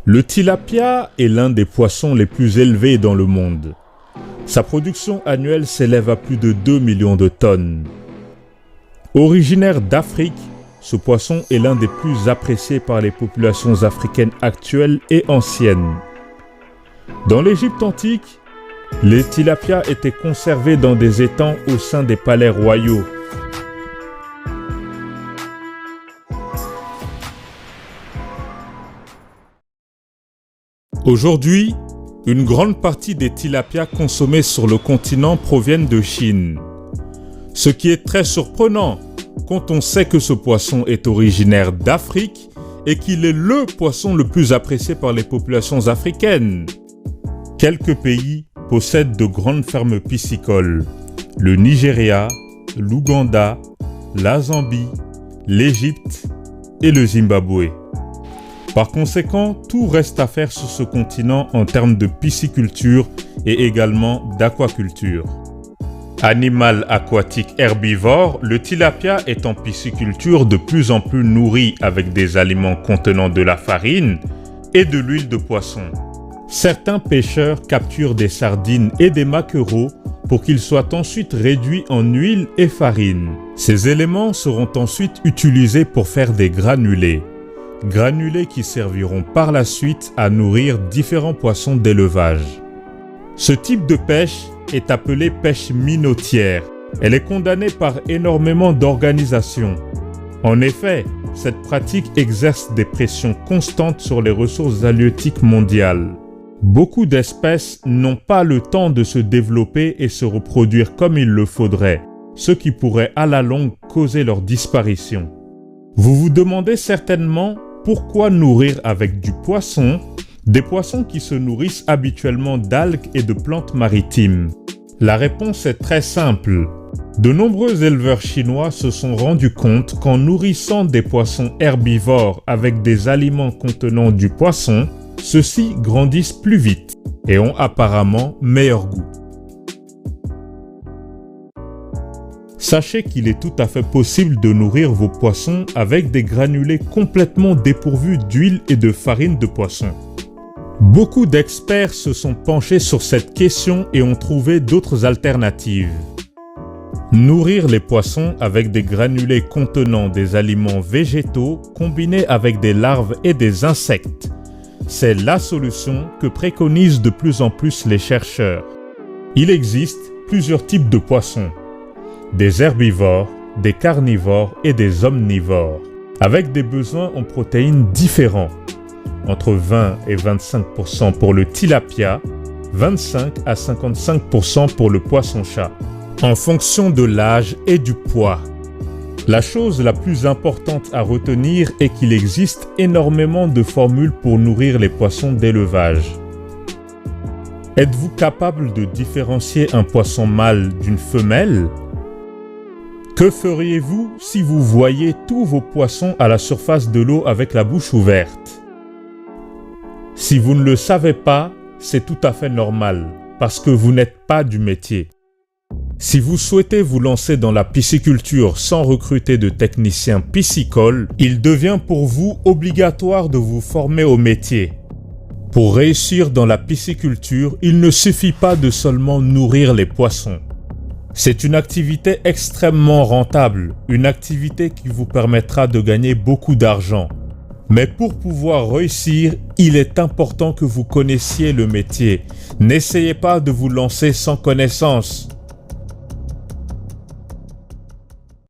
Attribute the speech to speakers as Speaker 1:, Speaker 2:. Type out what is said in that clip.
Speaker 1: Le tilapia est l'un des poissons les plus élevés dans le monde. Sa production annuelle s'élève à plus de 2 millions de tonnes. Originaire d'Afrique, ce poisson est l'un des plus appréciés par les populations africaines actuelles et anciennes. Dans l'Égypte antique, les tilapias étaient conservés dans des étangs au sein des palais royaux. Aujourd'hui, une grande partie des tilapias consommés sur le continent proviennent de Chine. Ce qui est très surprenant quand on sait que ce poisson est originaire d'Afrique et qu'il est le poisson le plus apprécié par les populations africaines. Quelques pays possèdent de grandes fermes piscicoles. Le Nigeria, l'Ouganda, la Zambie, l'Égypte et le Zimbabwe. Par conséquent, tout reste à faire sur ce continent en termes de pisciculture et également d'aquaculture. Animal aquatique herbivore, le tilapia est en pisciculture de plus en plus nourri avec des aliments contenant de la farine et de l'huile de poisson. Certains pêcheurs capturent des sardines et des maquereaux pour qu'ils soient ensuite réduits en huile et farine. Ces éléments seront ensuite utilisés pour faire des granulés. Granulés qui serviront par la suite à nourrir différents poissons d'élevage. Ce type de pêche est appelée pêche minotière. Elle est condamnée par énormément d'organisations. En effet, cette pratique exerce des pressions constantes sur les ressources halieutiques mondiales. Beaucoup d'espèces n'ont pas le temps de se développer et se reproduire comme il le faudrait, ce qui pourrait à la longue causer leur disparition. Vous vous demandez certainement pourquoi nourrir avec du poisson, des poissons qui se nourrissent habituellement d'algues et de plantes maritimes. La réponse est très simple. De nombreux éleveurs chinois se sont rendus compte qu'en nourrissant des poissons herbivores avec des aliments contenant du poisson, ceux-ci grandissent plus vite et ont apparemment meilleur goût. Sachez qu'il est tout à fait possible de nourrir vos poissons avec des granulés complètement dépourvus d'huile et de farine de poisson. Beaucoup d'experts se sont penchés sur cette question et ont trouvé d'autres alternatives. Nourrir les poissons avec des granulés contenant des aliments végétaux combinés avec des larves et des insectes. C'est la solution que préconisent de plus en plus les chercheurs. Il existe plusieurs types de poissons. Des herbivores, des carnivores et des omnivores, avec des besoins en protéines différents, entre 20 et 25% pour le tilapia, 25 à 55% pour le poisson-chat, en fonction de l'âge et du poids. La chose la plus importante à retenir est qu'il existe énormément de formules pour nourrir les poissons d'élevage. Êtes-vous capable de différencier un poisson mâle d'une femelle ? Que feriez-vous si vous voyiez tous vos poissons à la surface de l'eau avec la bouche ouverte? Si vous ne le savez pas, c'est tout à fait normal, parce que vous n'êtes pas du métier. Si vous souhaitez vous lancer dans la pisciculture sans recruter de techniciens piscicoles, il devient pour vous obligatoire de vous former au métier. Pour réussir dans la pisciculture, il ne suffit pas de seulement nourrir les poissons. C'est une activité extrêmement rentable, une activité qui vous permettra de gagner beaucoup d'argent. Mais pour pouvoir réussir, il est important que vous connaissiez le métier. N'essayez pas de vous lancer sans connaissance.